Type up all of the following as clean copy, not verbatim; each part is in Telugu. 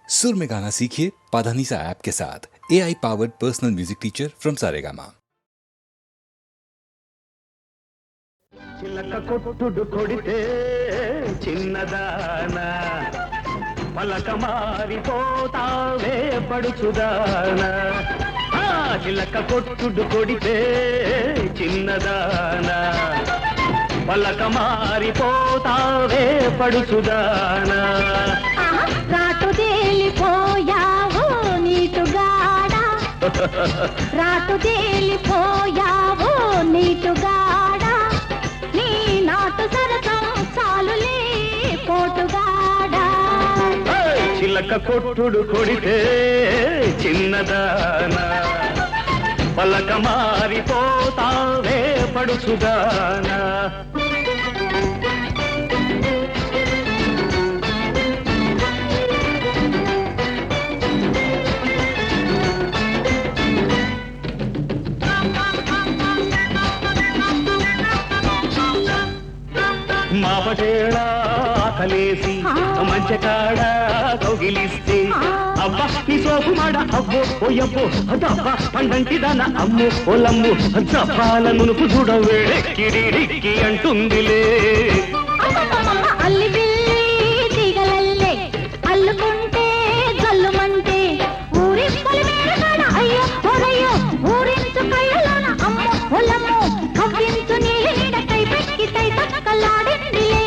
सुर में गाना सीखिए पाधानीसा ऐप के साथ। AI powered personal music teacher from Saregama. చిలక కొట్టుడు కొడితే చిన్నదానా పలక మారిపోతావే పడుచుదానా చిలక కొట్టుడు కొడితే చిన్నదానా పలక మారిపోతావే పడుచుదానా రాటు తేలిపోయావు నీటుగాడా రాటు తేలిపోయావు నీటుగాడా నీ నాటు సరసం చాలులే పోటుగాడా చిలక కొట్టుడు కొడితే చిన్నదానా పలక మారిపోతావే పడుచుదానా మాపటేళ ఆకలేసి మంచకాడ కౌగిలిస్తే అబ్బా ఈ సోపు మాడ అబ్బో ఓయబ్బో అబ్బా పండంటి దాన అమ్మో ఓలమ్ము జపాల నునుపు చూడవే కిడిడిక్కి అంటుందిలే అల్లి బిల్లి తీగలల్లే అల్లుకుంటే జల్లుమంటే ఊరి పొలిమేరగాడ అయ్యో ఓరయ్యో ఊరించు కళ్ళలోన అమ్మో ఓలమ్మో కవ్వించు నీళ్ళ నీడ కై పెక్కి తై తక్కలాడిందిలే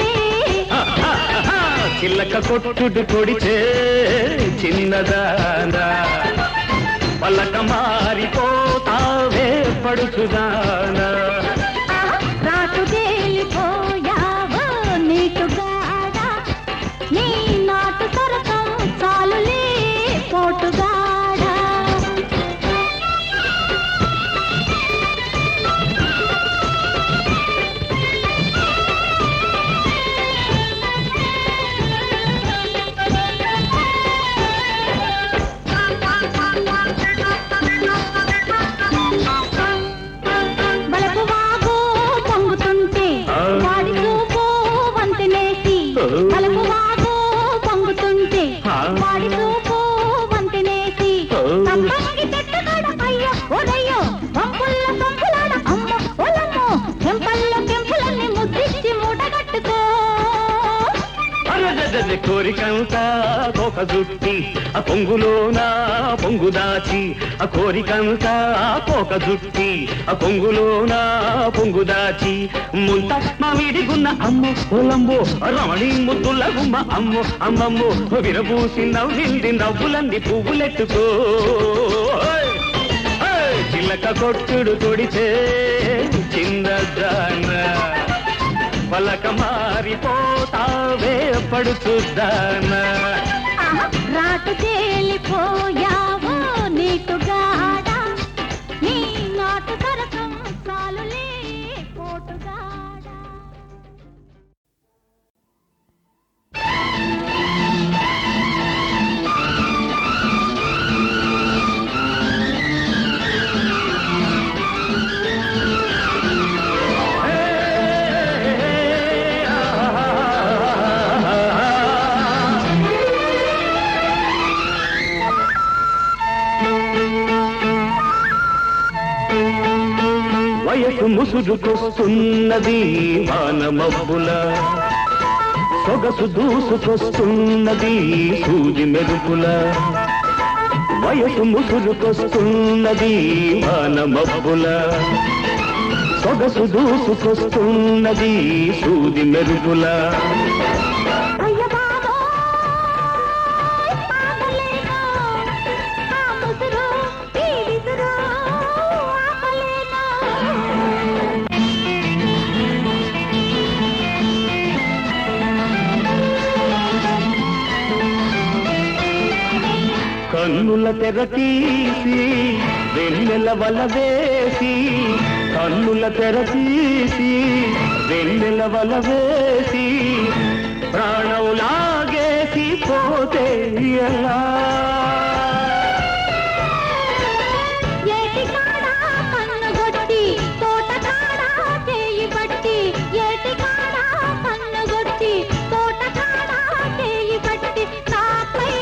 చిల్లక కొట్టుడు కొడితే చిన్నదానా పలక మారిపోతావే పడుచుదానా రాటు తేలిపోయావు నీటుగాడా నీ నాటు సరసం చాలులే పోటుగాడా బలపు వాగు పొంగుతుంటే వాడి చూపు వంతెనేసి బలపు వాగు పొంగుతుంటే వాడి చూపు వంతెనేసి తప్పంగి చెట్టుగాడ అయ్యో ఓరయ్యో పంపుల్ల పంపులాడ అమ్మ ఓలమ్మో కెంపల్లో కెంపులన్నీ ముద్దిచ్చి మూటగట్టుకో కోరికంతా కోక జుట్టి ఆ పొంగులోనా పొంగు దాచి ఆ కోరికంతా కోక జుట్టి ఆ పొంగులోనా పొంగు దాచి ముంత మామిడిగున్న అమ్మో ఓలంబో రమణి ముద్దుల గుమ్మ అమ్మో అమ్మమ్మో విరబూసి నవ్వింది నవ్వులన్నీ పువ్వులెట్టుకో చిల్లక కొట్టుడు కొడితే చిన్నదానా పలక మారిపోతావే పడుచుదానా రాటు తేలిపోయావు నీటుగాడా నీ నాటు సరసం చాలులే పోటుగాడా వయసు ముసురుకొస్తున్నది వానమబ్బుల సొగసు దూసుకొస్తున్నది సూది మెరుపుల వయసు ముసురుకొస్తున్నది వానమబ్బుల సొగసు దూసుకొస్తున్నది సూది మెరుపుల అయ్య బాబోయ్ ఆపలేను ఆ ముసురు ఈ విసురు ఆపలేను కన్నుల తెర తీసి వెన్నెల వల వేసి కన్నుల తెర తీసి వెన్నెల వల వేసి ప్రాణం లాగేసి పోతే ఎలా ఏటి కాడా కన్నుగొట్టి తోటకాడా చేయి పట్టి ఏటి కాడా కన్నుగొట్టి తోటకాడా చేయి పట్టి నాపై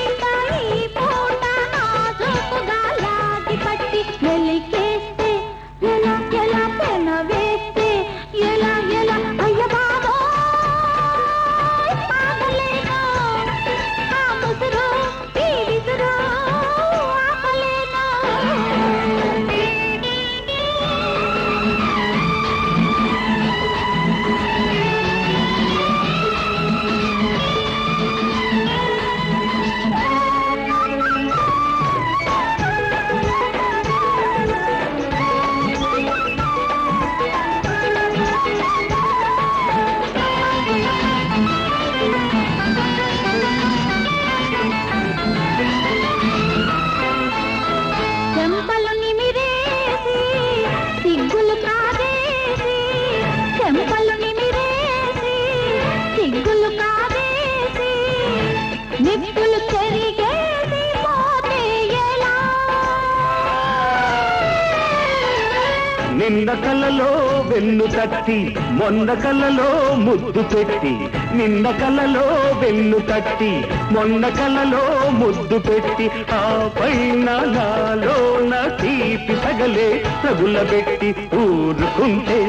నిన్న కలలో వెన్ను తట్టి మొన్న కలలో ముద్దు పెట్టి నిన్న కలలో వెన్ను తట్టి మొన్న కలలో ముద్దు పెట్టి ఆ పైన నాలోన తీపి సగలే తగులబెట్టి ఊరుకుంటే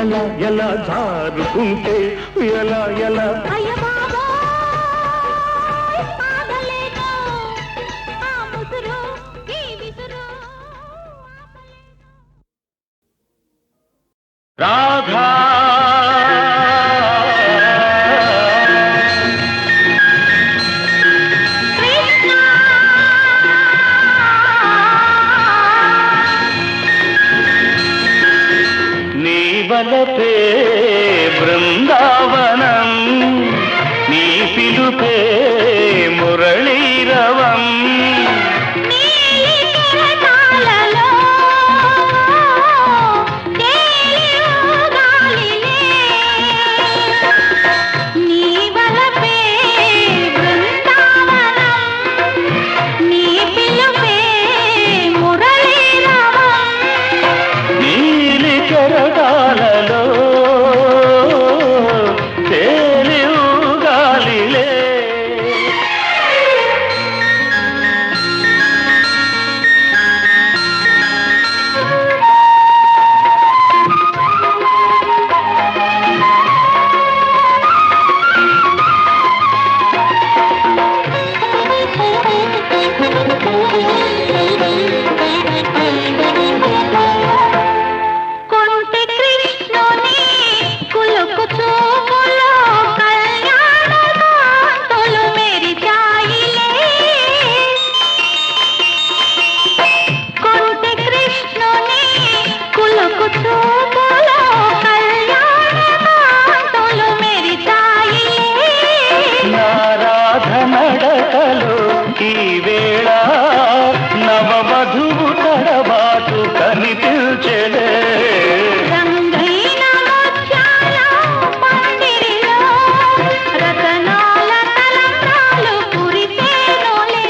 ఎలా ఎలా జారుకుంటే ఎలా ఎలా అయ్య బాబోయ్ ఆగలేను ఆ ముసురు ఈ విసురు రాధా నీ వలపే బృందావనం నీ పిలుపే మురళీరవం నీలి కెరటాలలో తేలి ఊగాలిలే కొంటె కృష్ణుని కులుకు చూపులో కళ్యాణ కాంతులు మెరిచాయిలే కొంటె కృష్ణుని కులుకు చూపులో కళ్యాణ కాంతులు మెరిచాయిలే నారాధ నడకలో ఈ వేళ నవవధువు తడబాటు కనిపించెలే రంగైన ముత్యాల పందిరిలో రతనాల తలంబ్రాలు కురిసేనులే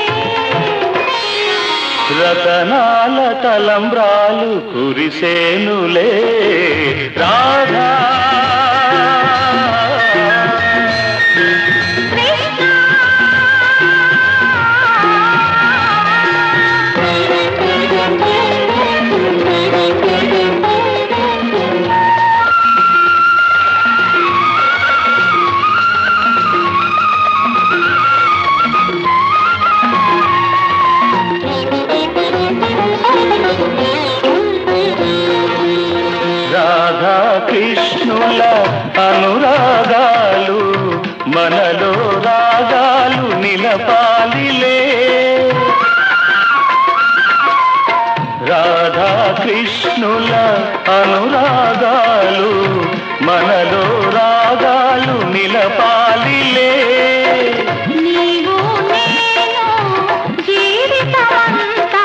రతనాల తలంబ్రాలు కురిసేనులే రాధా రాధా కృష్ణుల అనురాగాలు మనలో రాగాలు నిలపాలిలే రాధా కృష్ణుల అనురాగాలు మనలో రాగాలు నిలపాలిలే నీవు నేను జీవితమంతా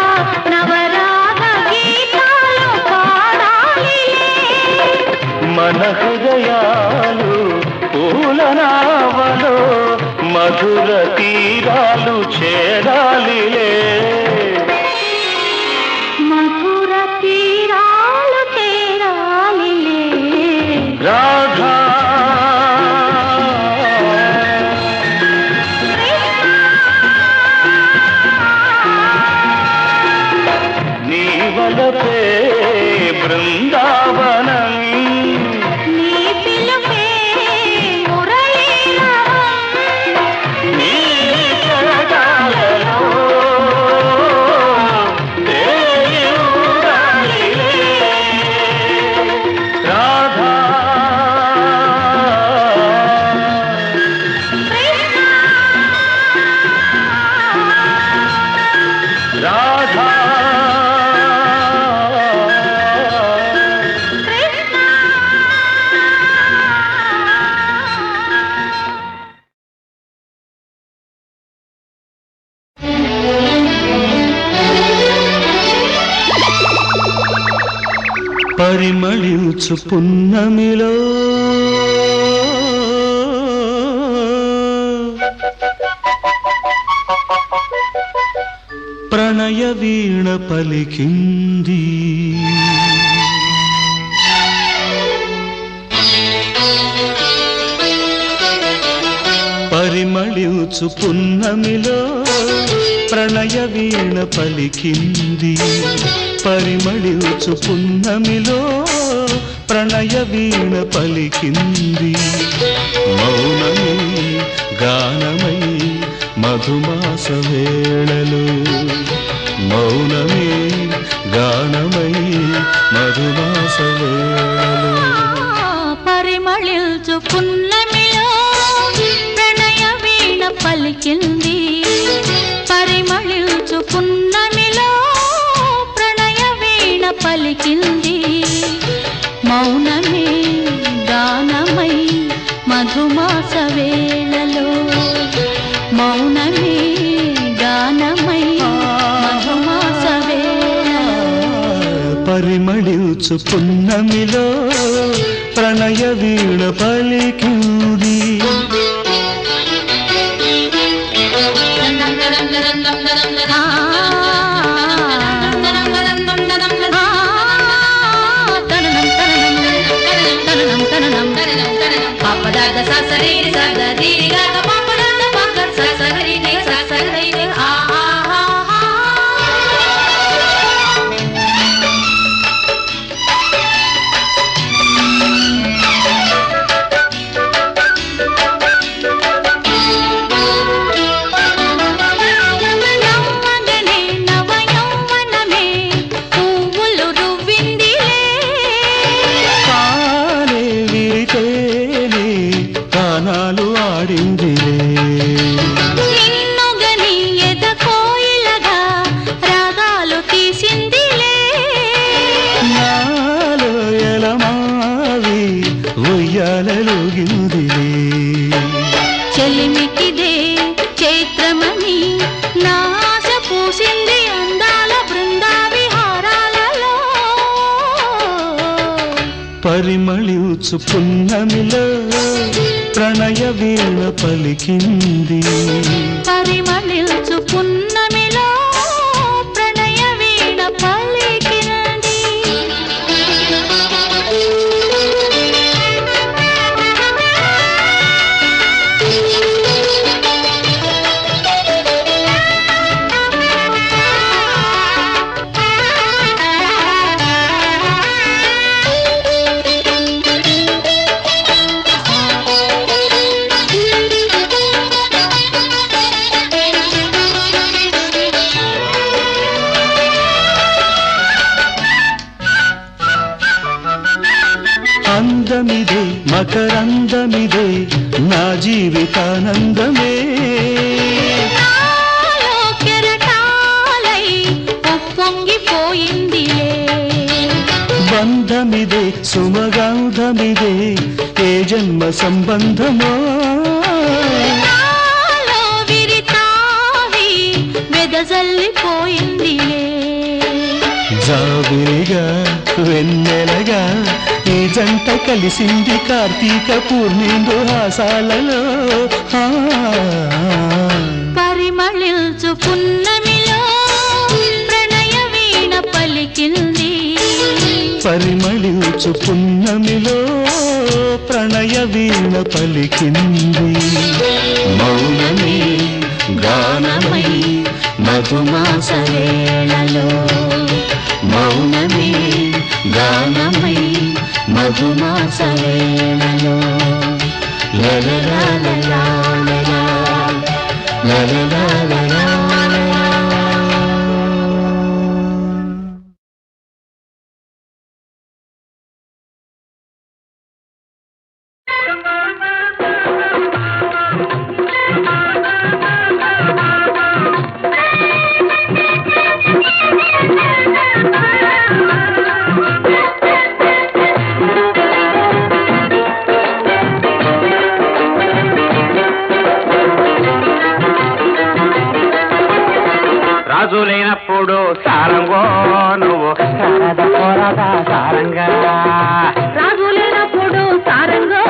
నవరాగ గీతాలు పాడాలిలే మన హృదయాలు పూలనావలో మధుర తీరాలు చేరాలిలే మధుర తీరాలు చేరాలిలే రాధా నీ వలపే బృందావనం నీ పిలుపే మురళీరవం నీ కెరటాలలో తేలి ఊగాలిలే రాధా రాధా పరిమళించు పున్నమిలో ప్రణయ వీణ పలికింది పరిమళించు పున్నమిలో ప్రణయ వీణ పలికింది పరిమళించు పున్నమిలో ప్రణయ వీణ పలికింది మౌనమే గానమై మధుమాస వేళలో మౌనమే గానమై మధుమాస వేళలో పరిమళించు పున్నమిలో ప్రణయ వీణ పలికింది పరిమళించు పున్నమిలో ప్రణయ వీణ పలికింది మౌనమే గానమై మధుమాస వేళలో మౌనమే గానమై మధుమాస వేళలో పరిమళించు పున్నమిలో ప్రణయ వీణ పలికింది చెలిమికిదే చైత్రమని నాశ పూసింది అందాల బృందా విహారాలలో పరిమళించు పున్నమిలో ప్రణయ వీణ పలికింది పరిమళించు పున్నమిలో ప్రణయ వీణ పలికింది అందమిదే మకరందమిదే నా జీవితానందమే నాలో కెరటాలై ఉప్పొంగిపోయిందిలే బంధమిదే సుమగంధమిదే ఏ జన్మ సంబంధమో నాలో విరితావి వెదజల్లిపోయిందిలే జాబిలిగా వెన్నెలగా ఈ జంట కలిసింది కార్తీక పూర్ణిందు హాసాలలో పరిమళించు పున్నమిలో ప్రణయ వీణ పలికింది పరిమళించు పున్నమిలో ప్రణయ వీణ పలికింది మౌనమే గానమై మధుమాస వేళలో మౌనమే గానమై మధుమాస వేళలో లలలా రాజు లేనప్పుడు సారంగో నువ్వు సారద పోరదా సారంగా రాజు లేనప్పుడు సారంగో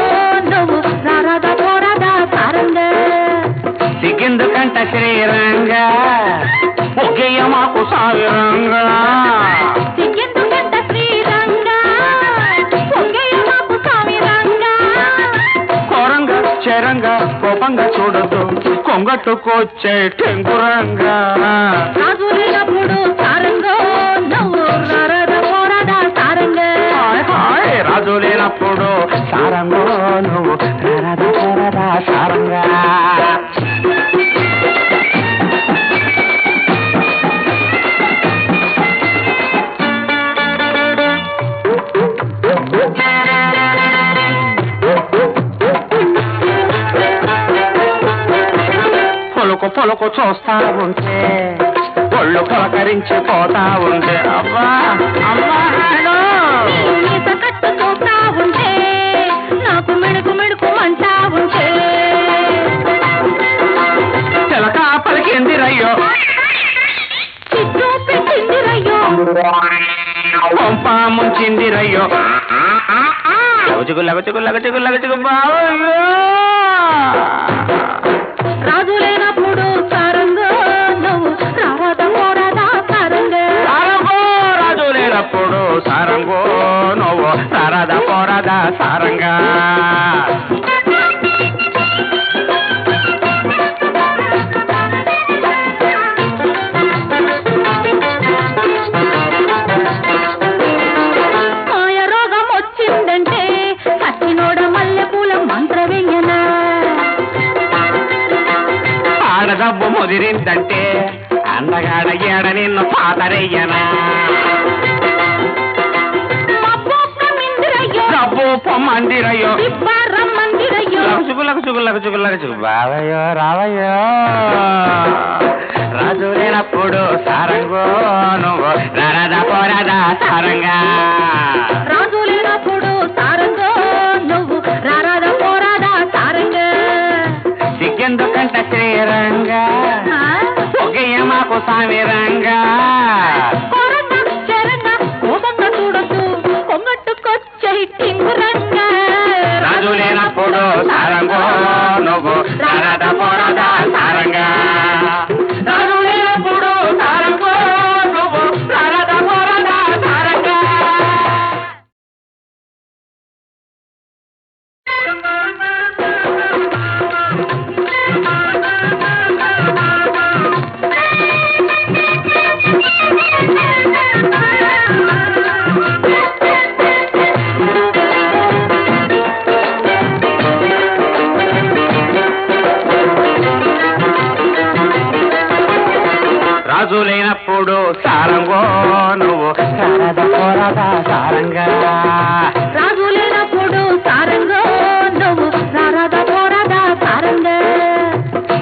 నువ్వు సారద పోరదా సారంగా సిగ్గెందుకంట శ్రీరంగా ఒగ్గయ్య మాకు సావిరంగా సిగ్గెందుకంట శ్రీరంగా ఒగ్గయ్య మాకు సావిరంగా కోరంగా చరంగా కోపంగా చూడదు కొంగు కొంగట్టుకొచ్చే టెంగురంగా రాజు లేనప్పుడు సారంగో నువ్వు రారాదా పోరాదా సారంగా హాయ్ హాయ్ రాజు లేనప్పుడు సారంగో నువ్వు రారాదా పోరాదా సారంగా పొలకు పొలకు చూస్తా ఉంటే ఒళ్ళు పులకరించి పోతా ఉంటే అబ్బా అమ్మా ఈత కట్టు చూస్తా ఉంటే నాకు మిడుకు మిడుకు అంటా ఉంటే చిలక పలికింది రయ్యో చిత్తూ పెట్టింది రయ్యో పంప ముంచింది రయ్యో లగచుగు లగచుగు లగచుగు లగచుగు బావయ్యో రాజు లేనప్పుడు సారంగో నువ్వు రారాదా పోరాదా సారంగా సారంగో రాజు లేనప్పుడు సారంగో నువ్వు సారదా పోరాదా సారంగా మాయ రోగం వచ్చిందంటే సచ్చినోడ మల్లెపూల మంత్రవేయనా ఆడదబ్బు ముదిరిందంటే అందగాడ ఏడ నిన్ను పాతరయ్యనా డబ్బు పొమ్మందిరయ్యో లగచుగు లగచుగు లగచుగు లగచుగు బావయ్యో రావయ్యో రాజు లేనప్పుడు సారంగో నువ్వు రారాదా పోరాదా సారంగా రాజు లేనప్పుడు సారంగో నువ్వు రారాదా పోరాదా సారంగా సిగ్గెందుకంట శ్రీరంగా ఒగ్గయ్య మాకు సామిరంగా కొరంగా చెరంగా కోపంగా చూడొద్దు కొంగట్టుకొచ్చే టింగురంగా రాజు లేనప్పుడు సారంగో నువ్వు రారాదా పోరాదా సారంగా రాజు లేనప్పుడు సారంగో నువ్వు రారాదా పోరాదా సారంగా రాజు లేనప్పుడు సారంగో నువ్వు రారాదా పోరాదా సారంగా రాజు లేనప్పుడు సారంగో నువ్వు రారాదా పోరాదా సారంగా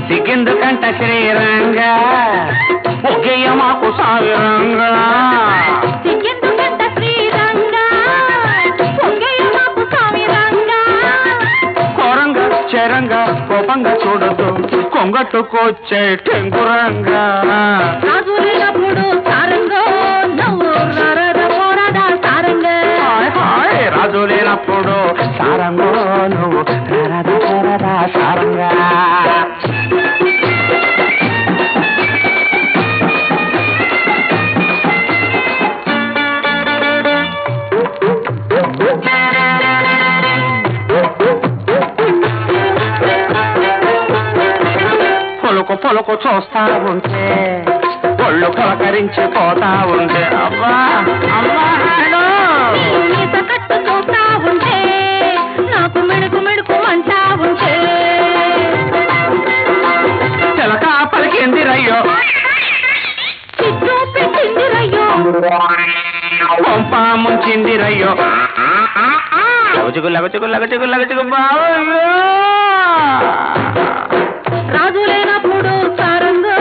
సిగ్గెందుకంట శ్రీరంగా ఒగ్గయ్య మాకు సావిరంగా సిగ్గెందుకంట శ్రీరంగా పొంగయ్య మాకు సామిరంగా కోరంగా చెరంగా కోపంగా చూడదు కొంగట్టుకొచ్చే టెంగురంగా రాజు లేనప్పుడు సారంగో నువ్వు రారాదా పోరాదా సారంగా హాయ్ హాయ్ రాజు లేనప్పుడు సారంగో నువ్వు రారాదా పోరాదా సారంగా పొలకు పొలకు చూస్తా ఉంటే ఒళ్ళు పులకరించి పోతా ఉంటే అబ్బా అమ్మా ఈత కట్టు చూస్తా ఉంటే నాకు మిడుకు మిడుకు అంటా ఉంటే చిలక పలికింది రయ్యో చిత్తూ పెట్టింది రయ్యో పంప ముంచింది రయ్యో లగచుగు లగచుగు లగచుగు లగచుగు బావయ్యో రాజు లేనప్పుడు సారంగో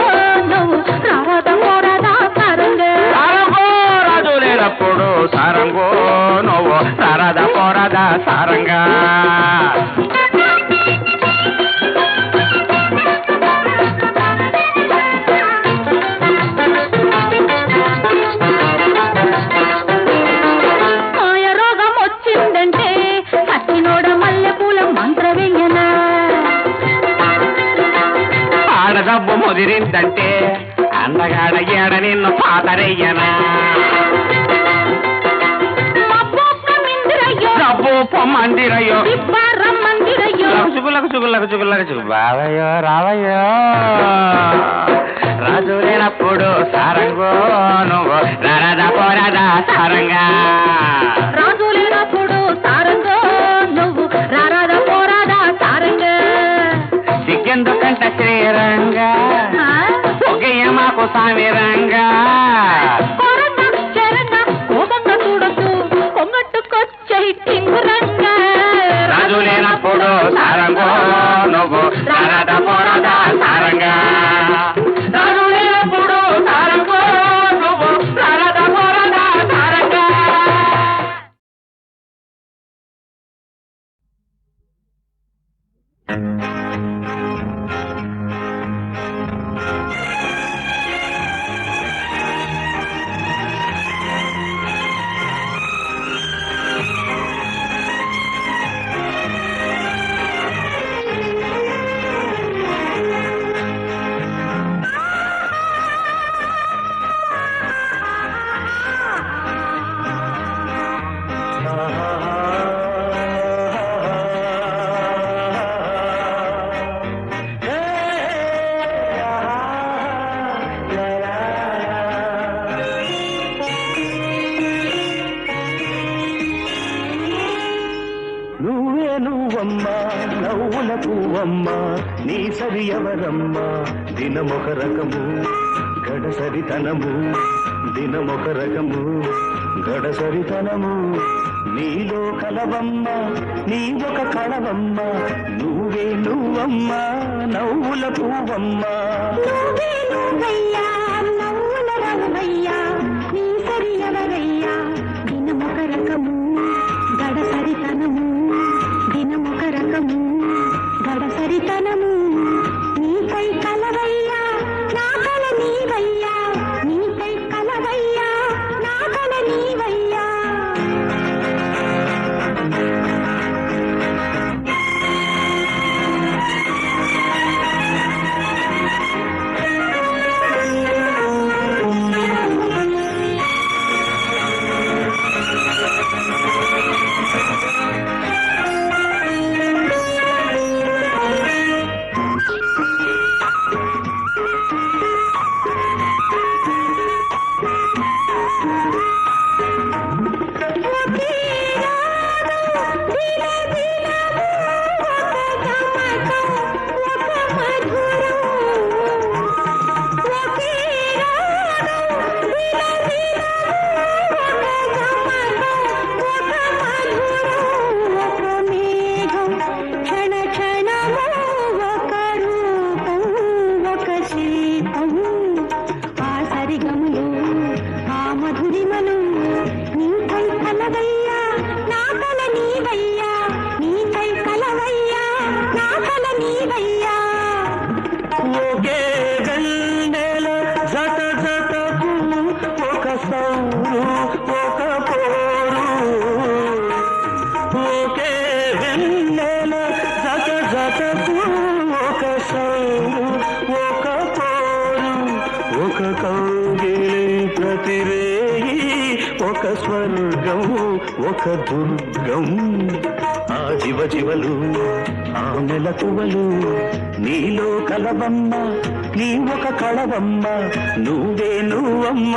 నువ్వు రారాదా పోరాదా సారంగా సారంగో రాజు లేనప్పుడు సారంగో నువ్వు సారదా పోరాదా సారంగా మాయ రోగం వచ్చిందంటే సచ్చినోడ మల్లెపూల మంత్రవేయనా ఆడదబ్బు ముదిరిందంటే అందగాడ ఏడ నిన్ను పాతరయ్యనా డబ్బు పొమ్మందిరయ్యో రమ్మందిరయ్యో లగచుగు చుగులకు చుగులకు చుగులకు చుగు బావయ్యో రావయ్యో రాజు లేనప్పుడు సారంగో నువ్వు రారాదా పోరాదా సారంగా రాజు లేనప్పుడు సారంగో నువ్వు రారాదా పోరాదా సారంగా సిగ్గెందుకంట శ్రీరంగా ఒకేయ మాకు సామిరంగా కొరంగా చెరంగా కోపంగా చూడొద్దు కొంగట్టుకొచ్చే టింగురంగా రాజు లేనప్పుడు సారంగో నువ్వు రారాదా పోరాదా సారంగా రాజు లేనప్పుడు సారంగో నువ్వు రారాదా పోరాదా సారంగా నువ్వే నువ్వమ్మా నవ్వుల పువ్వమ్మా నీ సరి ఎవరమ్మా దినమొక రకము గడసరితనము దినమొక రకము గడసరితనము నీలో కలవమ్మ నీ ఒక కళవమ్మ నువ్వే నువ్వమ్మా నవ్వుల పువ్వమ్మా నువ్వే నువ్వయ్యా నవ్వుల రవ్వయ్యా నీ సరి ఎవరయ్యా దినమొక రకము గడసరితనము దినమొక రకము గడసరితనము నీకై కలవయ్యా నా కల నీవయ్యా నీకై కలవయ్యా నా కల నీవయ్యా ఒకే గండెల జత జతకు ఒక సౌరు ఒక పోరు ఒకే వెన్నెల జత జతకు ఒక సౌరు ఒక పోరు ఒక కౌగిలి ప్రతిరేయి ఒక స్వర్గం ఒక దుర్గం ఆ జీవ జీవలు ఆ మెలకువలు నీలో కలవమ్మ నీ ఒక కళవమ్మ నువ్వే నువ్వమ్మ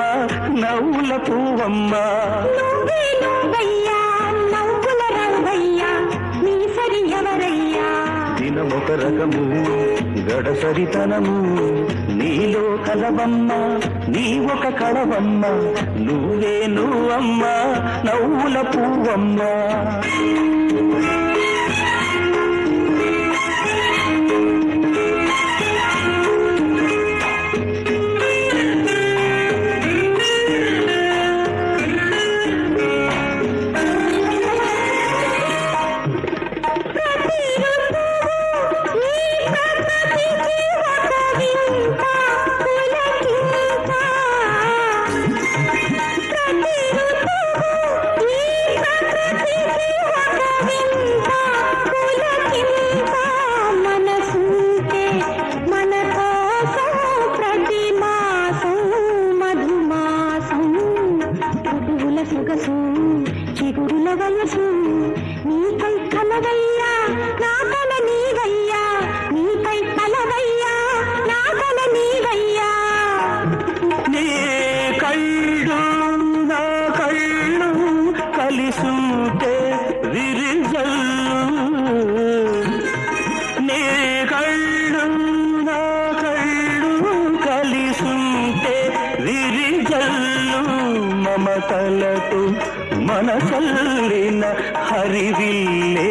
నవ్వుల పువ్వమ్మ నువ్వే నువ్వయ్యా నవ్వుల రవ్వయ్యా నీ సరి ఎవరయ్యా దినమొక రకము గడసరితనము నీలో కలవమ్మ నీ ఒక కళవమ్మ నువ్వే నువ్వమ్మ నవ్వుల పువ్వమ్మ ప్రతి మమతలతో మనసల్లిన హరివిల్లే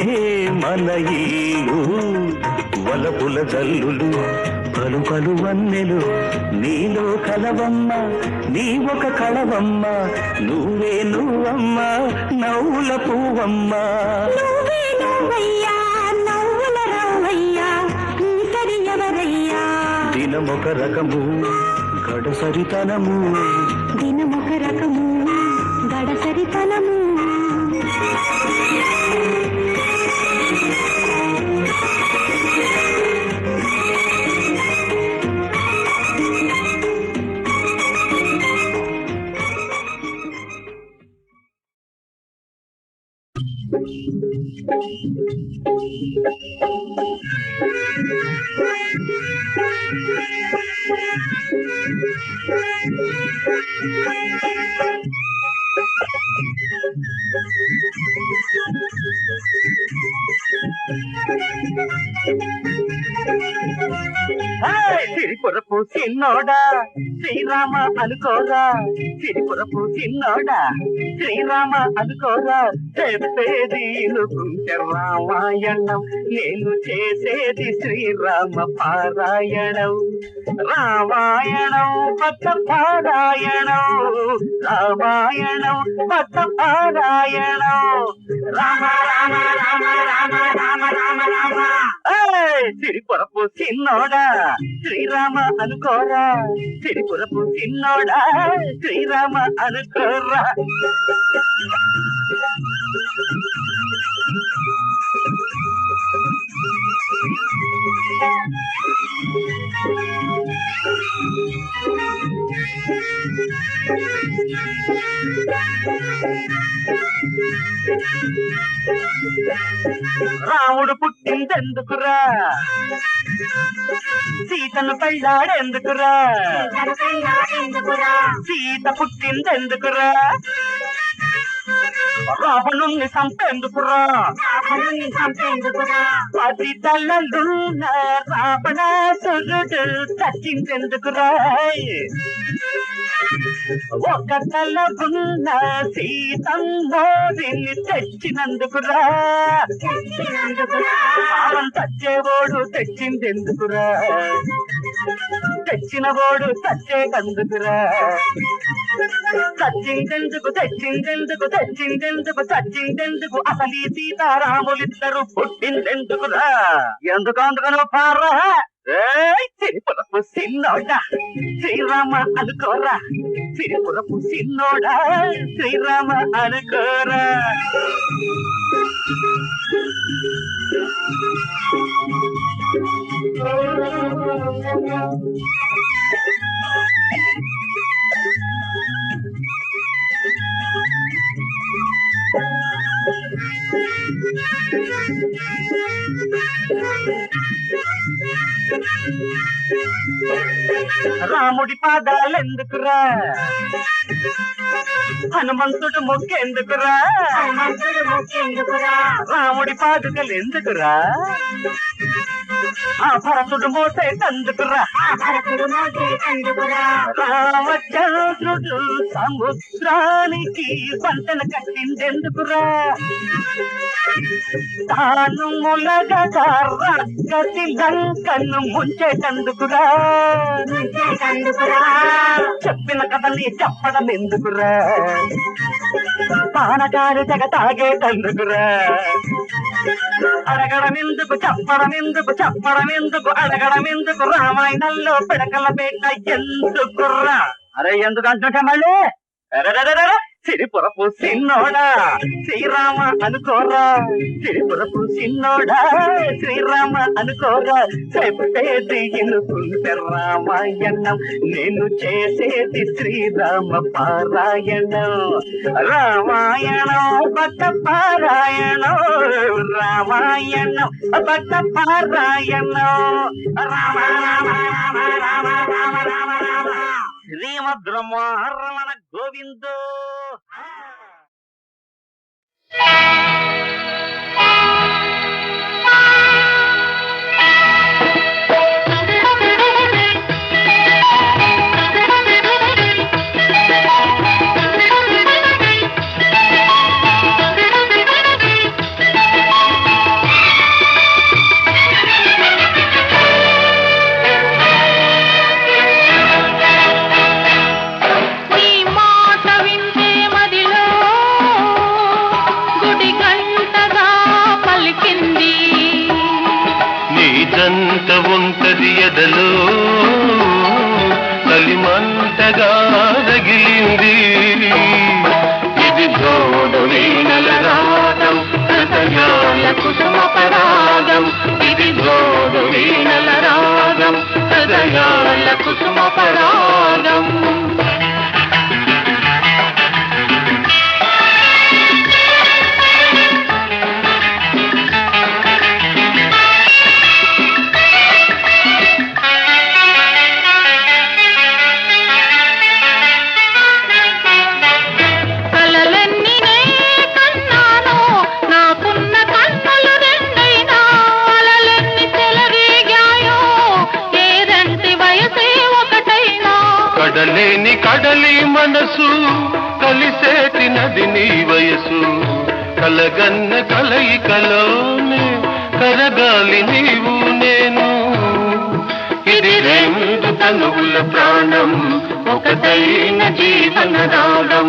మన ఇల్లు వలపుల జల్లులు పలు పలు వన్నెలు నీలో కలవమ్మ నీ ఒక కళవమ్మ నువ్వే నువ్వమ్మ నవ్వుల పువ్వమ్మ నువ్వే నువ్వయ్యా నవ్వుల రావయ్యా నీ సరి ఎవరయ్యా దినమొక రకము గడసరితనము దినమొక రకము గడసరితనము సిరిపురపు చిన్నోడా శ్రీరామ అనుకోరా సిరిపురపు చిన్నోడా శ్రీరామ అనుకోరా చెప్పేది ఇనుకుంటే రామాయణం నేను చేసేది శ్రీరామ పారాయణం రామాయణం పట్ట పారాయణం రామాయణం పట్ట పారాయణం రామ రామ రామ రామ రామ రామ రామ సిరిపురపు చిన్నోడా శ్రీరామ అనుకోరా సిరిపురపు చిన్నోడా శ్రీరామ అనుకోరా రాముడు పుట్టిందెందుకురా సీతను పెళ్ళాడెందుకురా సీత పుట్టిందెందుకురా రావణుణ్ణి చంపేందుకురా పది తలలున్న రావణాసురుడు చచ్చిందెందుకురా ఒక తల ఉన్న సీతమ్మోరిని తెచ్చినందుకురా పావం చచ్చేవాడు తెచ్చిందెందుకురా తెచ్చినవాడు చచ్చేటందుకురా చచ్చిందెందుకు తెచ్చిందెందుకు తెచ్చిందెందుకు చచ్చిందెందుకు అసలు ఈ సీతారాములిద్దరు పుట్టిందెందుకురా ఎందుకు అందుకను పారా సిరిపురపు సిన్నోడా శ్రీరామ అనుకోరా సిరిపురపు సిన్నోడా శ్రీరామ అనుకోరా రాముడి పాదాలెందుకురా హనుమంతుడు మొక్కేందుకురా రాముడి పాదుకలెందుకురా ఆ భరతుడు మోసేటందుకురా రామచంద్రుడు సముద్రానికి వంతెన కట్టిందెందుకురా తాను ములగగా రక్కసి లంకను ముంచేటందుకురా చెప్పిన కథని చెప్పడం ఎందుకురా పానకాలు తెగ తాగేటందుకురా అడగడం ఎందుకు చెప్పడం ఎందుకు చెప్పడం ఎందుకు అడగడం ఎందుకు రామాయణంలో పిడకల పేట ఎందుకురా అరే ఎందుకు అంటుంటే మళ్ళీ సిరిపురపు సిన్నోడా శ్రీరామ అనుకోరా సిరిపురపు సిన్నోడా శ్రీరామ అనుకోరా చెప్పేది ఇనుకుంటే రామాయణం నేను చేసేది శ్రీరామ పారాయణం రామాయణం పట్ట పారాయణం రామాయణం పట్ట పారాయణం రామ రామ రామ రామ రామ రామ రామ శ్రీమద్రమణ గోవిందో రగిలింది ఇది జోడు వీణల రాగం హృదయాల కుసుమ పరాగం ఇది జోడు వీణల రాగం హృదయాల కుసుమ పరాగం కడలేని కడలి మనసు కలిసేటి నది నీ వయసు కలగన్న కలయికలోనే కరగాలి నీవు నేను ఇది రెండు తనువుల ప్రాణం ఒకటైన జీవన రాగం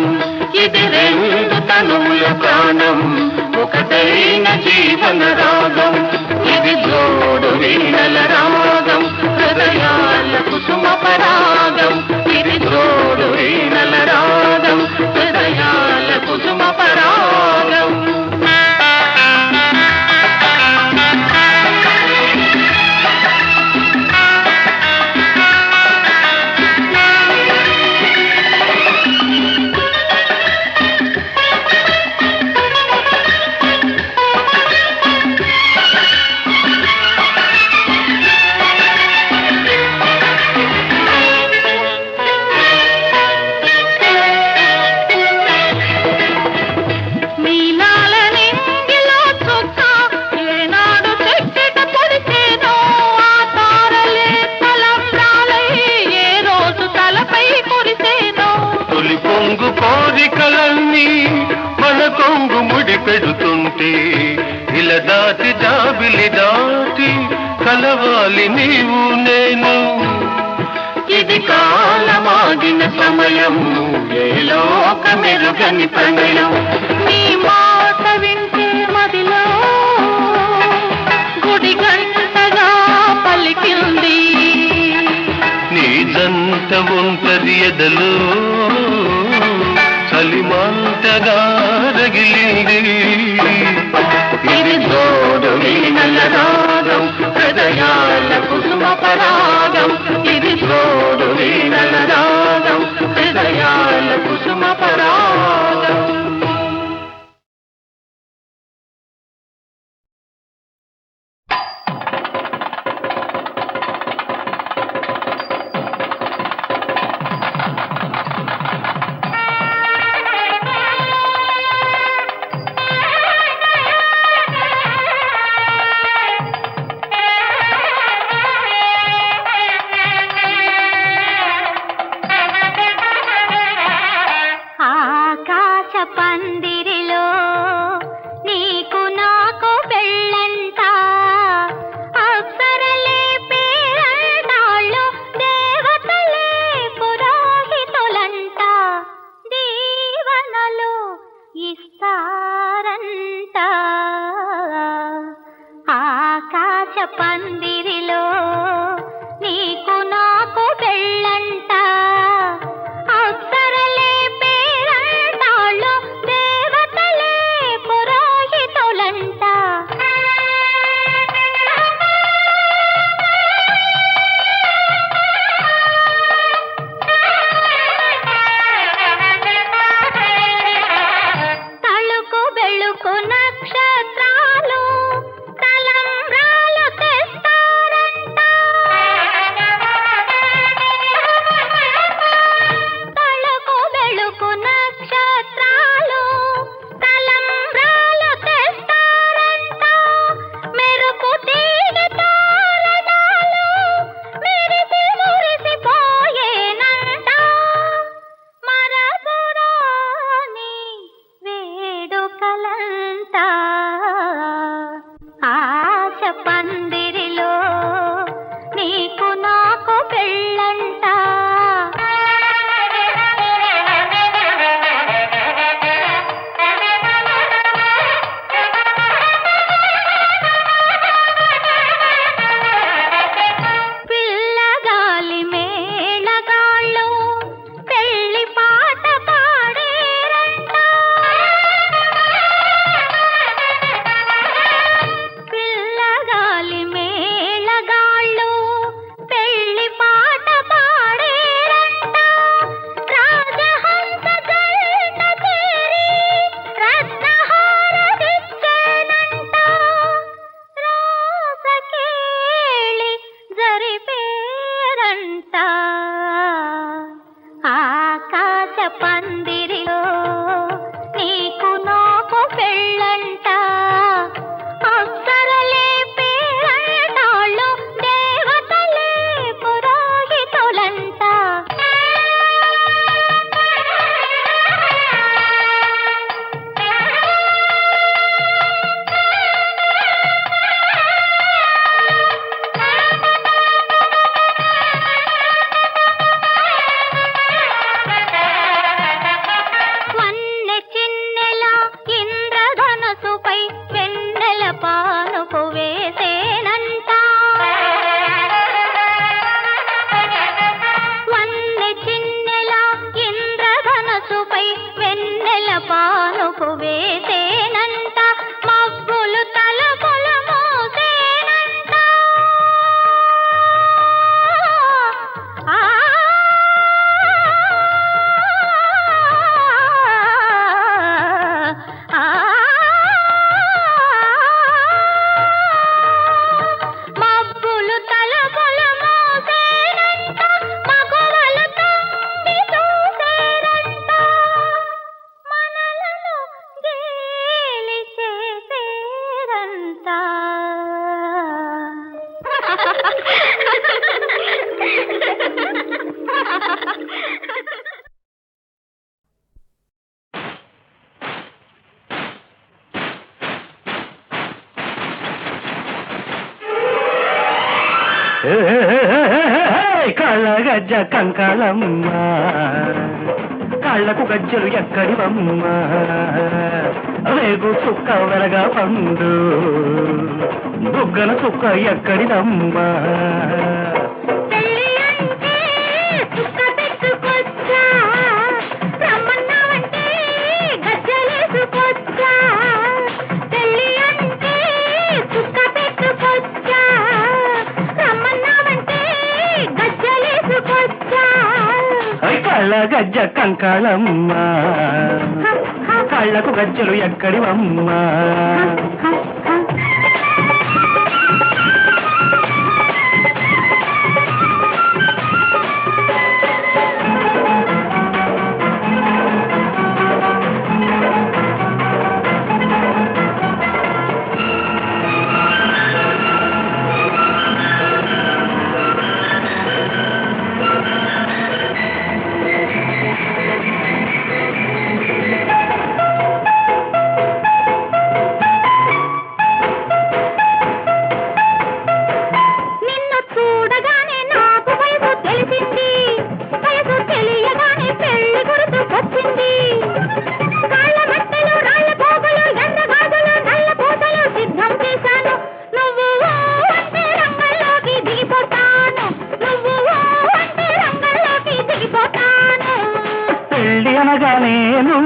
ఇది రెండు తనువుల ప్రాణం ఒకటైన జీవన రాగం ఇది జోడు వీణల రాగం హృదయాల కుసుమ పరాగం ఇది జోడు వీణల రాగం హృదయాల కుసుమ పరాగం కోరికలన్నీ మన కొంగు ముడి పెడుతుంటే ఇలా దాటి జాబిలి దాటి కలవాలి నీవు నేను ఇది కాలమాగిన సమయం ఏలో ఒక మెరుగని ప్రణయం నీ మాట వింటే మదిలో గుడి గంటగా పలికింది నీ జంట ఒంటరి ఎదలో చలిమంటగా రగిలింది ఇది జోడు వీణల రాగం హృదయాల కుసుమ పరాగం ఇది జోడు వీణల రాగం హృదయాల కుసుమ పరాగం పందిరిలో నీకు నాకు పెళ్ళంట అప్సరలే పేరంటాళ్ళు దేవత పందిరిలో నీకు నాకు పెళ్ళంట అప్సరలే పేరంటాళ్ళు దేవతలే పురోహితులంట కళ్ళ గజ్జ కంకాళమ్మ కాళ్లకు గజ్జలు ఎక్కడివమ్మ రేగు చుక్క వెలగా పండు బుగ్గన చుక్క ఎక్కడిదమ్మా కళ్ళ గజ్జ కంకాళమ్మ కాళ్లకు గజ్జలు ఎక్కడివమ్మా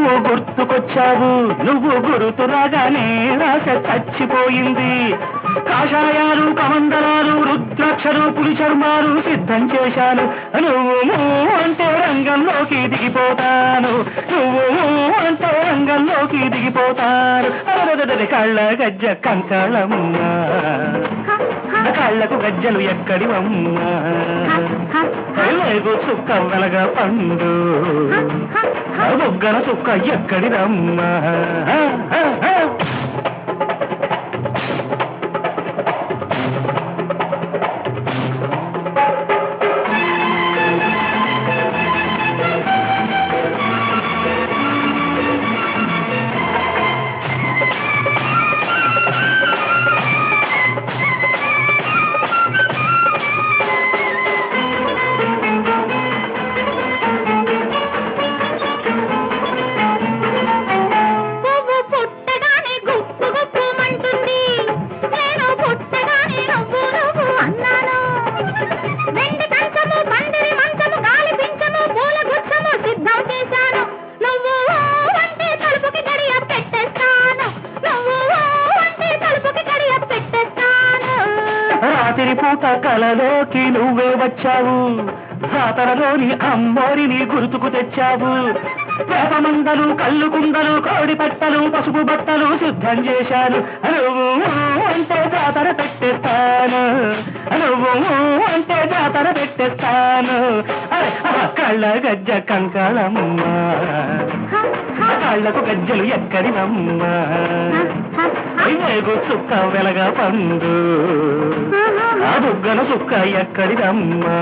నువ్వు గుర్తుకొచ్చావు నువ్వు గురుతు రాగానే రాస చచ్చిపోయింది కాషాయాలు కమండలాలు రుద్రాక్షలు పులి చర్మాలు సిద్ధం చేశాను నువ్వు అంటే రంగంలోకి దిగిపోతాను నువ్వు అంటే రంగంలోకి దిగిపోతాను కళ్ళ గజ్జ కంకాళమ్మ కాళ్లకు గజ్జలు ఎక్కడివమ్మా చుక్క వెలగా పండు బొగ్గన చుక్క ఎక్కడిదమ్మా రాత్రిపూట కలలోకి నువ్వే వచ్చావు జాతరలోని అమ్మోరిని గుర్తుకు తెచ్చావు వేపమందలు కళ్ళు కుండలు కోడి పట్టలు పసుపు బట్టలు సిద్ధం చేశాను నువ్వు అంటే జాతర పెట్టేస్తాను, నువ్వు అంటే జాతర పెట్టేస్తాను. కళ్ళ గజ్జ కంకాళమ్మ, కళ్ళకు గజ్జలు ఎక్కడివమ్మా, వేగు చుక్క వెలగా పండు, ఆ బుగ్గన చుక్క ఎక్కడిదమ్మా.